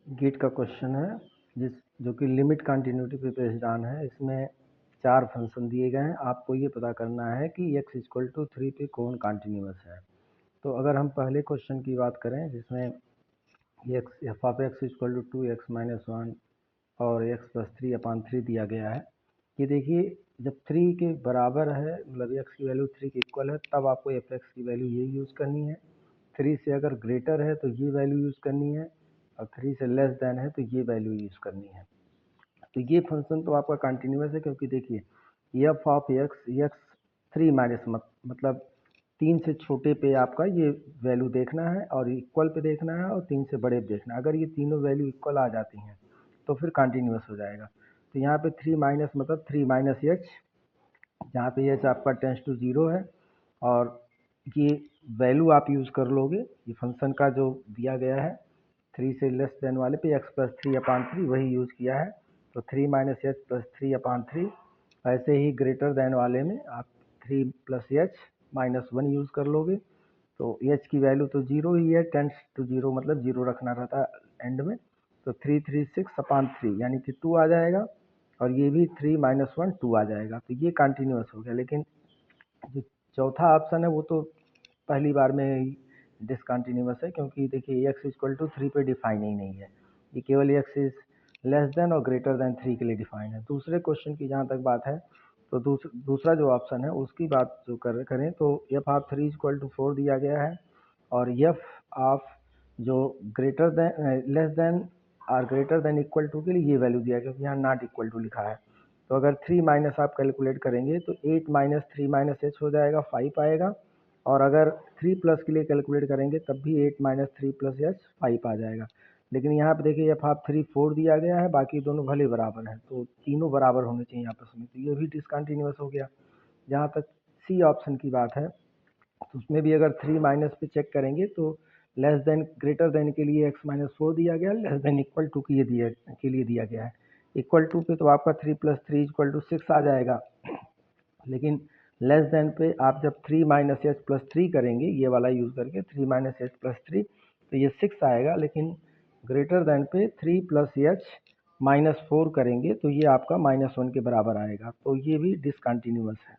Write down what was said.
Gate का question है जो कि लिमिट कंटिन्यूटी पे बेस्ड ऑन है। इसमें 4 फंक्शन दिए गए हैं। आपको ये पता करना है कि x इक्वल टू 3 पे कौन कंटिन्यूस है। तो अगर हम पहले क्वेश्चन की बात करें जिसमें F of X equal to 2x minus 1 और x प्लस 3/3 दिया गया है। ये देखिए जब 3 के बराबर है, मतलब x की वैल्यू 3 के इक्वल है, तब आपको एफ एक्स की वैल्यू ये यूज़ करनी है। 3 से अगर ग्रेटर है तो ये वैल्यू यूज़ करनी है, और 3 से लेस देन है तो ये वैल्यू यूज़ करनी है। तो ये फंक्शन तो आपका कंटिन्यूस है, क्योंकि देखिए एफ ऑफ एक्स 3 माइनस मतलब 3 से छोटे पे आपका ये वैल्यू देखना है, और इक्वल पे देखना है, और 3 से बड़े पे देखना है। अगर ये तीनों वैल्यू इक्वल आ जाती हैं तो फिर कंटिन्यूस हो जाएगा। तो यहाँ पे 3 माइनस मतलब 3 माइनस एच, जहाँ पे एच आपका टेंस टू 0 है, और ये वैल्यू आप यूज़ कर लोगे ये फंक्शन का जो दिया गया है 3 से लेस देन वाले पे x प्लस 3/3 वही यूज़ किया है। तो 3 माइनस एच प्लस 3/3। ऐसे ही ग्रेटर देन वाले में आप 3 प्लस एच माइनस 1 यूज़ कर लोगे। तो एच की वैल्यू तो 0 ही है, टेंस टू 0 मतलब 0 रखना रहता है एंड में। तो 336/3 यानी कि 2 आ जाएगा, और ये भी 3 माइनस 1 2 आ जाएगा। तो ये कंटिन्यूस हो गया। लेकिन जो चौथा ऑप्शन है वो तो पहली बार में ही डिसकंटिन्यूस है, क्योंकि देखिए x इक्वल टू 3 पे डिफाइन ही नहीं है। ये केवल x इज लेस देन और ग्रेटर देन 3 के लिए डिफाइन है। दूसरे क्वेश्चन की जहाँ तक बात है तो दूसरा जो ऑप्शन है उसकी बात जो करें तो एफ ऑफ 3 इक्वल टू 4 दिया गया है, और एफ ऑफ जो ग्रेटर देन लेस देन और ग्रेटर देन इक्वल टू के लिए ये वैल्यू दिया है, क्योंकि यहाँ नॉट इक्वल टू लिखा है। तो अगर 3 माइनस आप कैलकुलेट करेंगे तो 8 माइनस 3 माइनस एच हो जाएगा, 5 आएगा। और अगर 3 प्लस के लिए कैलकुलेट करेंगे तब भी 8 माइनस 3 प्लस एच 5 आ जाएगा। लेकिन यहाँ पे देखिए एफ ऑफ 3 4 दिया गया है, बाकी दोनों भले बराबर हैं, तो तीनों बराबर होने चाहिए आपस में। तो ये भी डिसकंटिन्यूस हो गया। जहाँ तक सी ऑप्शन की बात है तो उसमें भी अगर 3 माइनस पे चेक करेंगे तो लेस देन ग्रेटर देन के लिए x माइनस 4 दिया गया, लेस देन इक्वल टू के लिए दिया गया है। इक्वल टू पे तो आपका 3 प्लस 3 इक्वल टू 6 आ जाएगा। लेकिन लेस देन पे आप जब 3 माइनस एच प्लस 3 करेंगे, ये वाला यूज़ करके 3 माइनस एच प्लस 3, तो ये 6 आएगा। लेकिन ग्रेटर देन पे 3 प्लस एच माइनस 4 करेंगे तो ये आपका -1 के बराबर आएगा। तो ये भी डिसकंटिन्यूस है।